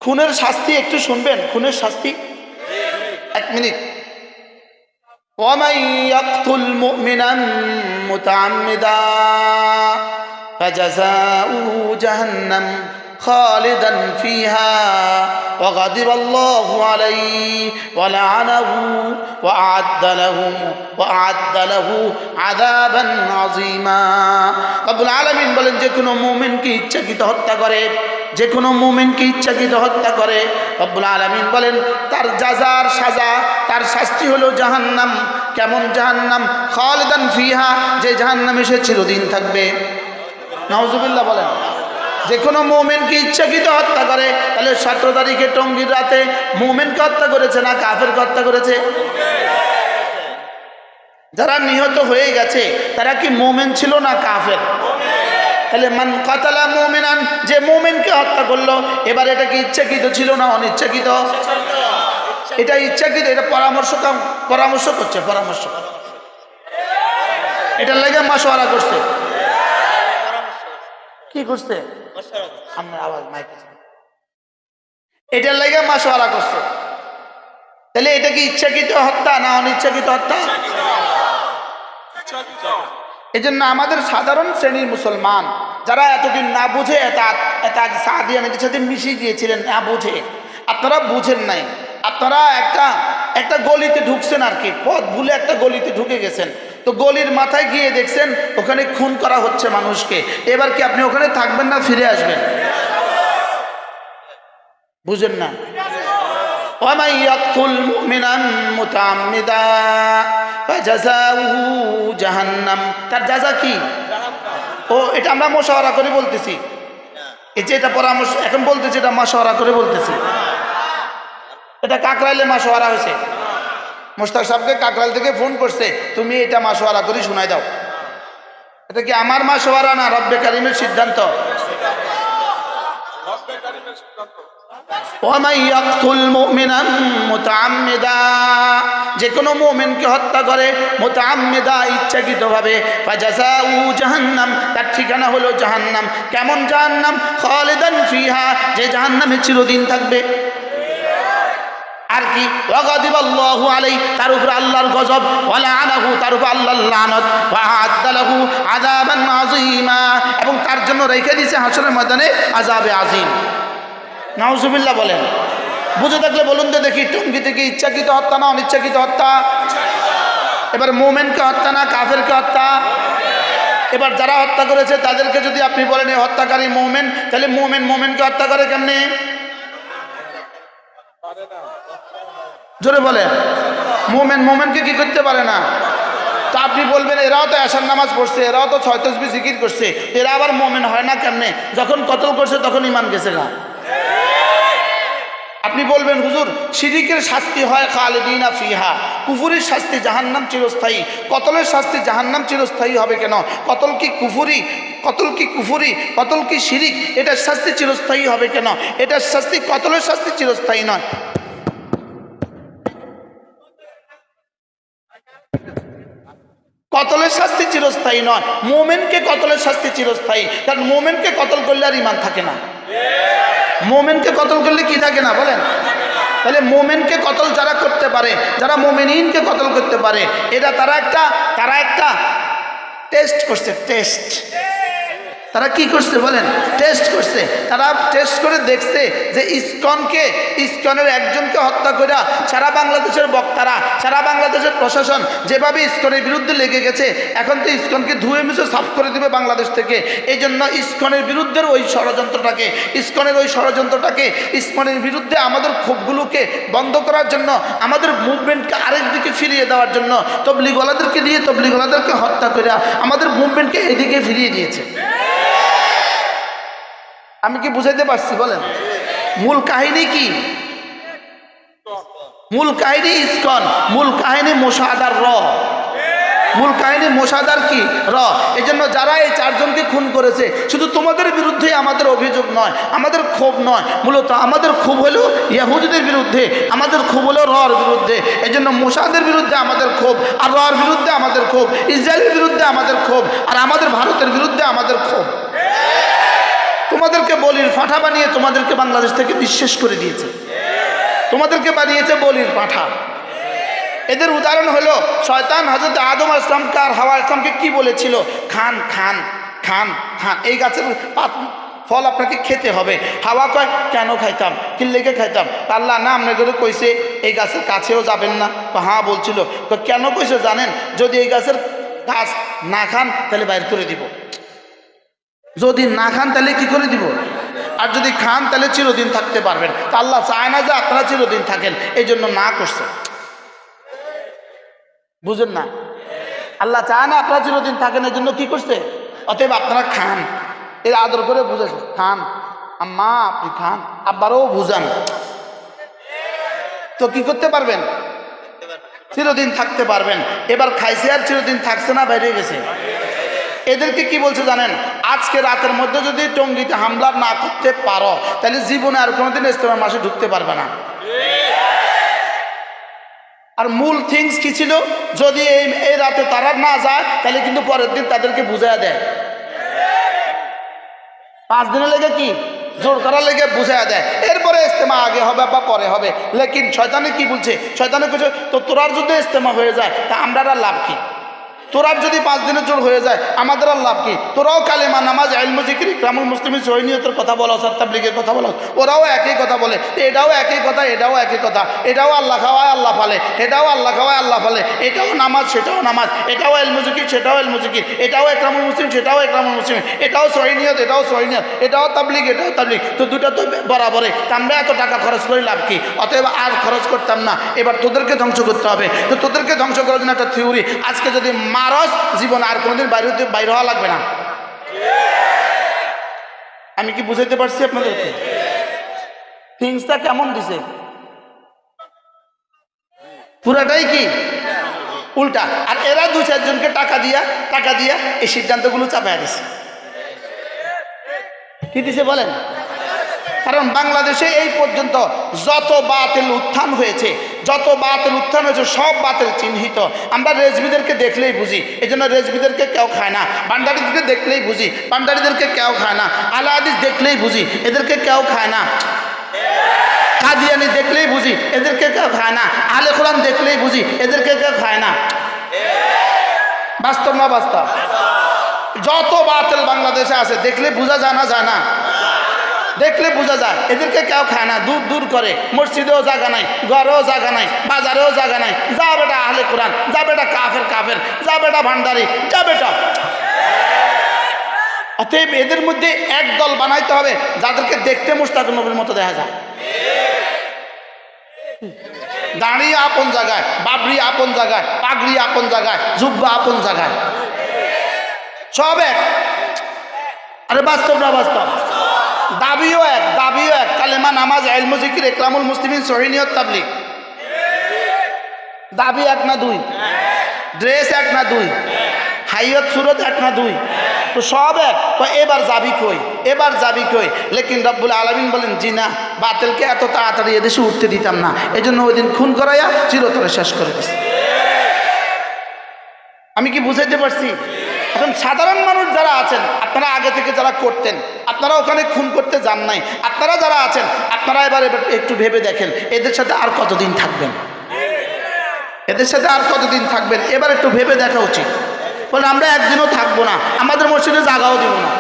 খুনের শাস্তি একটু শুনবেন, খুনের শাস্তি। এক মিনিট। ومن يقتل مؤمنا متعمدا فجزاؤه جهنم خالدا فيها وغضب الله عليه ولعنه وأعد له عذابا عظيما। রব্বুল আলামিন বলেন, যে কোনো মুমিনকে ইচ্ছাকৃত হত্যা করে, যে কোনো মুমিনকে ইচ্ছাকৃত হত্যা করে, রব্বুল আলামিন বলেন তার জাযার সাজা, তার শাস্তি হলো জাহান্নাম। কেমন জাহান্নাম? খালিদান ফিহা, যে জাহান্নামে সে চিরদিন থাকবে। নাউজুবিল্লাহ বলেন। যে কোনো মুমিনকে ইচ্ছাকৃত হত্যা করে, তাহলে 17 তারিখে টঙ্গীর রাতে মুমিনকে হত্যা করেছে না কাফেরকে হত্যা করেছে? যারা নিহত হয়ে গেছে তারা কি মুমিন ছিল না কাফের? তাহলে মান কাতালা মুমিনান, যে মুমিনকে হত্যা করলো, এবার এটা কি ইচ্ছাকৃত ছিল না অনিচ্ছাকৃত? এটা ইচ্ছাকৃত। এটা পরামর্শ করছে, পরামর্শ। এটার লাগে মাশওয়ারা করছে। কি করছে? আমার আওয়াজ মাইকে। এটার লাগে মাশওয়ারা করছে। তাহলে এটা কি ইচ্ছাকৃত হত্যা না অনিচ্ছাকৃত হত্যা? এই জন্য আমাদের সাধারণ শ্রেণীর মুসলমান যারা এতদিন না বুঝে সাদিয়ানদের সাথে মিশিয়ে গিয়েছিলেন, না বুঝে, আপনারা বুঝেন নাই। আপনারা একটা গলিতে ঢুকছেন আর কি, পথ ভুলে একটা গলিতে ঢুকে গেছেন। তো গলির মাথায় গিয়ে দেখছেন ওখানে খুন করা হচ্ছে মানুষকে। এবার কি আপনি ওখানে থাকবেন না ফিরে আসবেন? বুঝেন না? ومن يقتل مؤمنا متعمدا فجزاؤه جهنم, তার জাযা কি? ও এটা আমরা মুশাওয়ারা করে বলতেছি। এই যে এটা পরামর্শ এখন বলতেছি, এটা মুশাওয়ারা করে বলতেছি। এটা কাকরাইলে মাশওয়ারা হয়েছে। মোশতাক সাহেবকে কাকরাইল থেকে ফোন করছে, তুমি এটা মাশওয়ারা করে শোনাই দাও। এটা কি আমার মাশওয়ারা না রব্বে কারিমের সিদ্ধান্ত? ওয়ামান ইয়াকতুল মুমিনান মুতাআম্মিদা, যে কোনো মুমিনকে হত্যা করে মুতাআম্মিদা, ইচ্ছাকৃতভাবে, ফাজাযাউ জাহান্নাম, তার ঠিকানা হলো জাহান্নাম। কেমন জাহান্নাম? খালিদান ফিহা, যে জাহান্নামে চিরদিন থাকবে। আর কি? ওয়াগাদিবাল্লাহু আলাইহি, তার উপর আল্লাহর গজব, ওয়ালাআনাহু, তার উপর আল্লাহর লানত, ওয়াআদ্দা লাহু আযাবান আযীমা, এবং তার জন্য রেখে দিয়েছে হাসরের ময়দানে আযাবে আযীম। নাউজুবিল্লাহ বলেন। বুঝে থাকলে বলুন তো দেখি, টঙ্গীতে কি ইচ্ছাকৃত হত্যা না অনিচ্ছাকৃত হত্যা? এবার মুমিনকে হত্যা না কাফেরকে হত্যা? এবার যারা হত্যা করেছে তাদেরকে যদি আপনি বলেন এই হত্যাকারী মুমিন, তাহলে মুমিনকে হত্যা করে কেমনে? জোরে বলেন। মুমিনকে কি করতে পারে না? তো আপনি বলবেন এরাও তো এশার নামাজ পড়ছে, এরাও তো 6 তাসবিহ জিকির করছে, এরা আবার মুমিন হয় না কেমনে? যখন কতল করছে তখন ঈমান গেছে না। আপনি বলবেন হুজুর শিরিকের শাস্তি হয় খালিদিনা ফিহা, কুফুরির শাস্তি জাহান্নাম চিরস্থায়ী, কতলের শাস্তি জাহান্নাম চিরস্থায়ী হবে কেন? কতল কি কুফুরি, কতল কি শিরিক, এটার শাস্তি চিরস্থায়ী হবে কেন? এটার শাস্তি, কতলের শাস্তি চিরস্থায়ী নয়। কতলের শাস্তি চিরস্থায়ী নয়, মুমিনকে কতলের শাস্তি চিরস্থায়ী। কারণ মুমিনকে কতল করলে আর ঈমান থাকে না। মুমিনকে কতল করলে কি থাকে না বলেন? তাহলে মুমিনকে কতল যারা করতে পারে, যারা মুমিনিনকে কতল করতে পারে, এটা তারা একটা টেস্ট করছে। তারা কি করছে বলেন? টেস্ট করছে। তারা টেস্ট করে দেখছে যে ইসকনের একজনকে হত্যা করে সারা বাংলাদেশের বক্তারা, সারা বাংলাদেশের প্রশাসন যেভাবে ইসকনের বিরুদ্ধে লেগে গেছে, এখন তো ইসকনকে ধুয়ে মুছে সাফ করে দিবে বাংলাদেশ থেকে। এই জন্য ইসকনের বিরুদ্ধের ওই ষড়যন্ত্রটাকে, ইসকনের বিরুদ্ধে আমাদের ক্ষোভগুলোকে বন্ধ করার জন্য, আমাদের মুভমেন্টকে আরেক দিকে ফিরিয়ে দেওয়ার জন্য তবলিগওয়ালাদেরকে দিয়ে তবলিগওয়ালাদেরকে হত্যা করে আমাদের মুভমেন্টকে এদিকে ফিরিয়ে দিয়েছে। আমি কি বুঝাইতে পারছি বলেন? মূল কাহিনী কি? মূল কাহিনী ইসকন, মূল কাহিনী মোশাহাদার মূল কাহিনী মোশাহাদার কি এই জন্য যারা এই 4 জনকে খুন করেছে, শুধু তোমাদের বিরুদ্ধে আমাদের অভিযোগ নয়, আমাদের ক্ষোভ নয়, মূলত আমাদের ক্ষোভ হলো ইহুদিদের বিরুদ্ধে, আমাদের ক্ষোভ হলো রর বিরুদ্ধে। এই জন্য মোশাহাদের বিরুদ্ধে আমাদের ক্ষোভ, আর রর বিরুদ্ধে আমাদের ক্ষোভ, ইসরায়েলের বিরুদ্ধে আমাদের ক্ষোভ, আর আমাদের ভারতের বিরুদ্ধে আমাদের ক্ষোভ। তোমাদেরকে বলির পাঁঠা বানিয়ে তোমাদেরকে বাংলাদেশ থেকে নিঃশেষ করে দিয়েছে, তোমাদেরকে বানিয়েছে বলির পাঁঠা। এদের উদাহরণ হলো শয়তান হযরত আদম আলাইহিস সালামকে আর হাওয়া আলাইহিস সালামকে কি বলেছিল? খান খান খান খান, এই গাছের ফল আপনাকে খেতে হবে। হাওয়া কয় কেন খাইতাম, কি লেগে খাইতাম? আল্লাহ না আপনাদের কইছে এই গাছের কাছেও যাবেন না। হ্যাঁ বলছিল। তো কেন কইছে জানেন? যদি এই গাছের গাছ না খান তাহলে বাইর করে দিব, যদি না খান তাহলে কি করে দিব, আর যদি খান তাহলে চিরদিন থাকতে পারবেন। তা আল্লাহ চায় না যে আপনারা চিরদিন থাকেন, এই জন্য না করছে। বুঝেন না? আল্লাহ চায় না আপনারা চিরদিন থাকেন, এই জন্য কি করছে? অতএব আপনারা খান, এর আদর করে বুঝেছে খান। আম্মা আপনি খান, আব্বারও বুঝান, তো কি করতে পারবেন? চিরদিন থাকতে পারবেন। এবার খাইছে আর চিরদিন থাকছে না, বাইরে গেছে। এদেরকে কি বলছে জানেন? আজকে রাতের মধ্যে যদি টঙ্গীতে হামলা না করতে পারো তাহলে জীবনে আর কোনোদিন ইজতেমা মাসে ঢুকতে পারবে না। আর মূল থিংস কি ছিল? যদি এই রাতে তারা না যায় তাহলে কিন্তু পরের দিন তাদেরকে বুঝাইয়া দেয়। 5 দিনের লেগে কি জোর করার লেগে বুঝাইয়া দেয়, এরপরে ইজতেমা আগে হবে বা পরে হবে। লেকিন শয়তানে কি বলছে? শয়তানে বলছে তো তোরার যদি ইজতেমা হয়ে যায় তা আমরা লাভ কি? তোরার যদি 5 দিনের জোর হয়ে যায় আমাদের আর লাভ কি? তোরাও কালেমা, নামাজ, ইলম, জিকির, ইকরামুল মুসলিমিন, সহিনিয়তের কথা বলো, তাবলীগের কথা বলো, ওরাও একই কথা বলে। এটাও একই কথা, এটাও একই কথা। এটাও আল্লাহ খাওয়ায় আল্লাহ ফালে, এটাও আল্লাহ খাওয়ায় আল্লাহ ফালে। এটাও নামাজ, সেটাও নামাজ। এটাও ইলম জিকির, সেটাও ইলম জিকির। এটাও ইকরামুল মুসলিম, সেটাও ইকরামুল মুসলিম। এটাও সহিনিয়ত, এটাও সহিনিয়ত। এটাও তাবলীগ, এটাও তাবলীগ। তো দুটা তো বরাবরে। আমরা এত টাকা খরচ করে লাভ কি? অতএব আর খরচ করতাম না, এবার তোদেরকে ধ্বংস করতে হবে। তো তোদেরকে ধ্বংস করার জন্য একটা থিওরি, আজকে যদি মারস জীবন আর কোনোদিন বাইরে হওয়া লাগবে না। আমি কি বুঝাইতে পারছি আপনাদেরকে? থিংসটা কেমন দিছে? পুরাটাই কি উল্টা। আর এরা 2-4 জনকে টাকা দিয়া এই সিদ্ধান্তগুলো চাপায়া দিছে। কি দিছে বলেন? কারণ বাংলাদেশে এই পর্যন্ত যত বাতিল উত্থান হয়েছে, সব বাতিল চিহ্নিত। আমরা রেজভিদেরকে দেখলেই বুঝি, এই জন্য রেজভিদেরকে কেউ খায় না। ভান্ডারীদেরকে দেখলেই বুঝি, ভান্ডারীদেরকে কেউ খায় না। আলে হাদিস দেখলেই বুঝি, এদেরকে কেউ খায় না। কাদিয়ানি দেখলেই বুঝি, এদেরকে কেউ খায় না। আলে কোরআন দেখলেই বুঝি, এদেরকে কেউ খায় না। বাস্তব না বাস্তব? যত বাতিল বাংলাদেশে আছে দেখলে বোঝা যায় না? দেখলে বোঝা যায় এদেরকে কেউ খায় না, দূর দূর করে। মসজিদেও জায়গা নাই, ঘরেও জায়গা নাই, বাজারেও জায়গা নাই। যা বেটা আহলে কোরআন, যা বেটা কাফের, যা বেটা ভান্ডারি, যা বেটা। অতএব এদের মধ্যে এক দল বানাইতে হবে যাদেরকে দেখতে মুশতাক নবীর মতো দেখা যায়। দাড়ি আপন জায়গায়, বাবরি আপন জায়গায়, পাগড়ি আপন জায়গায়, জুব্বা আপন জায়গায়, সব এক। আরে বাস্তব না বাস্তব? দাবিও এক। কালেমা, নামাজ, ইলম, জিকির, ইকরামুল মুসলিমিন, সহিনিয়ত, তাবলীগ। দাবি 1 না 2? ড্রেস 1 না 2? হাইয়ত সুরত 1 না 2? তো সব এক। তো এবার যাবি কই? লেকিন রব্বুল আলামিন বলেন জি না, বাতিলকে এত তাড়াতাড়ি এদেশে উঠতে দিতাম না। এই জন্য ওই দিন খুন করাইয়া চিরতরে শেষ করে দিচ্ছে। আমি কি বুঝাইতে পারছি? এখন সাধারণ মানুষ যারা আছেন, আপনারা আগে থেকে যারা করতেন, আপনারা ওখানে খুন করতে যান নাই, আপনারা যারা আছেন আপনারা এবার একটু ভেবে দেখেন এদের সাথে আর কতদিন থাকবেন? এবার একটু ভেবে দেখা উচিত। বলে আমরা একদিনও থাকবো না, আমাদের মসজিদে জায়গাও দিব না।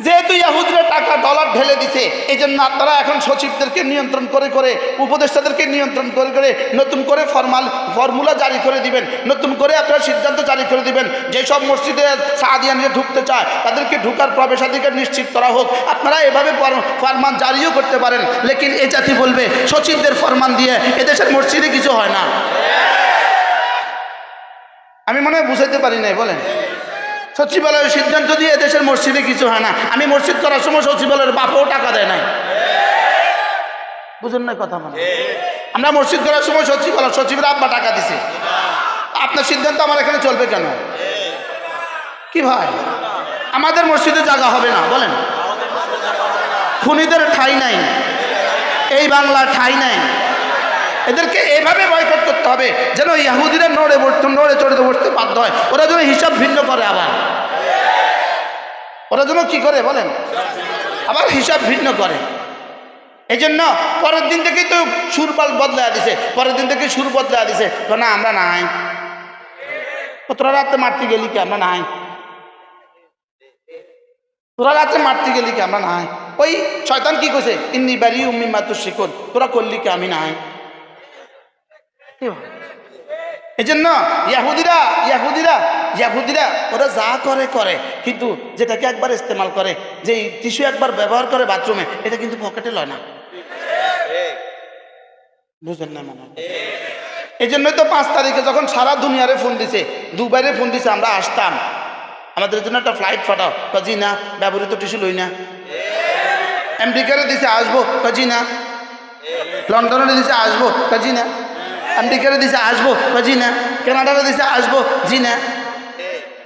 যেহেতু ইহুদিরা টাকা ডলার ঢেলে দিছে, এই জন্য আপনারা এখন সচিবদেরকে নিয়ন্ত্রণ করে, উপদেষ্টাদেরকে নিয়ন্ত্রণ করে নতুন করে ফর্মুলা জারি করে দিবেন, নতুন করে আপনারা সিদ্ধান্ত জারি করে দিবেন। যেসব মসজিদে সাদিয়ানরা ঢুকতে চায় তাদেরকে ঢুকার প্রবেশাধিকার নিশ্চিত করা হোক। আপনারা এভাবে ফরমান জারিও করতে পারেন। লেকিন এ জাতি বলবে সচিবদের ফরমান দিয়ে এদেশের মসজিদে কিছু হয় না। আমি মনে হয় বুঝাইতে পারি নাই, বলেন? সচিবালয়ের সিদ্ধান্ত দিয়ে দেশের মসজিদে কিছু হয় না। আমি মসজিদ করার সময় সচিবালয়ের বাপও টাকা দেয় নাই। বুঝুন না কথা? মানে আমরা মসজিদ করার সময় সচিবের আব্বা টাকা দিছে। আপনার সিদ্ধান্ত আমার এখানে চলবে কেন? কি ভাই, আমাদের মসজিদে জায়গা হবে না, বলেন? খুনিদের ঠাঁই নাই, এই বাংলা ঠাঁই নাই। এদেরকে এভাবে বয়কট করতে হবে যেন ইহুদিরা নড়ে চড়ে বসতে বাধ্য হয়। ওরা যেন হিসাব ভিন্ন করে। আবার ওরা যেন কি করে বলেন, আবার হিসাব ভিন্ন করে। এই জন্য পরের দিন থেকেই তো সুর বদলায় দিছে, পরের দিন থেকে সুর বদলায় দিছে, না আমরা নাই, তোরা রাতে মারতে গেলি কি আমরা নাই, তোরা রাতে মারতে গেলি কি আমরা নাই। ওই শয়তান কি কইছে, ইন্নি বারি উম্মি মাতুর শিকন, তোরা করলি কি আমি নাই। এই জন্য ইয়াহুদিরা ওরা যা করে করে, কিন্তু যেটাকে একবার ইস্তেমাল করে, যে টিস্যু একবার ব্যবহার করে বাথরুমে, এটা কিন্তু পকেটে লয় না, বুঝলেন না মনে। এই জন্যই তো 5 তারিখে যখন সারা দুনিয়ারে ফোন দিছে, দুবাইরে ফোন দিছে, আমরা আসতাম, আমাদের জন্য একটা ফ্লাইট ফাটাও, কাজি না ব্যবহৃত টিস্যু লই না। আমেরিকারে দিছে আসবো, কাজি না। লন্ডনে দিছে আসবো, কাজি না। আমেরিকারে দিছে আসবো, কাজি না। কানাডারে দিছে আসবো, জি না।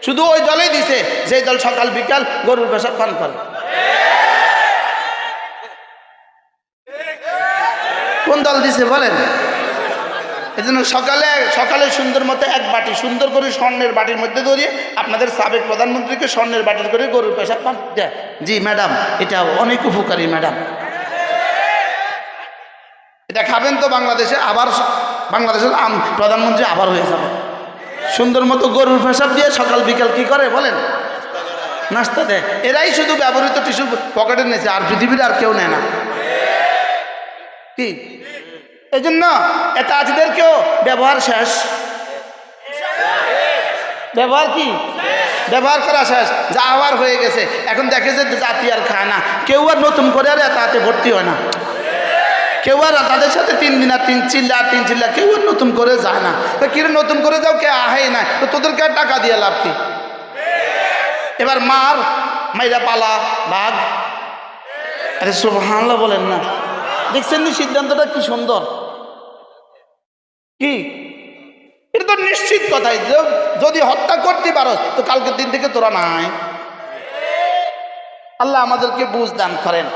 শুধু ওই দলেই দিছে যে দল সকাল বিকাল গরুর পেশাব পান করে। কোন দল দিছে বলেন? এই জন্য সকালে সুন্দর মতো এক বাটি সুন্দর করে স্বর্ণের বাটির মধ্যে ধরিয়ে আপনাদের সাবেক প্রধানমন্ত্রীকে স্বর্ণের বাটির করে গরুর পেশাব পান দেয়। জি ম্যাডাম, এটা অনেক উপকারী ম্যাডাম, এটা খাবেন তো বাংলাদেশে আবার বাংলাদেশের প্রধানমন্ত্রী আবার হয়ে যাবে। সুন্দর মতো গরুর পেশাব দিয়ে সকাল বিকাল কি করে বলেন, নাস্তা দেয়। এরাই শুধু ব্যবহৃত টিস্যু পকেটে নিয়েছে, আর পৃথিবীর আর কেউ নেয় না। কি এই জন্য এটা আজদেরকেও ব্যবহার শেষ, ব্যবহার কি ব্যবহার করা শেষ, যা আবার হয়ে গেছে। এখন দেখে যে জাতি আর খায় না, কেউ আর নতুন করে আর এতে ভর্তি হয় না, কেউ আর তাদের সাথে 3 দিন আর 3 চিল্লা কেউ আর নতুন করে যায় না। তো কি নতুন করে যাও, কে আহেই না, তো তোদেরকে আর টাকা দিয়ে লাভ কি? এবার মাইরা পালা ভাগ। আরে সুবহানাল্লাহ বলেন না, দেখছেন নি সিদ্ধান্তটা কি সুন্দর? কি এটা তো নিশ্চিত কথাই, যদি হত্যা করতে পারো তো কালকের দিন থেকে তোরা নাই। আল্লাহ আমাদেরকে বুঝ দান করেন।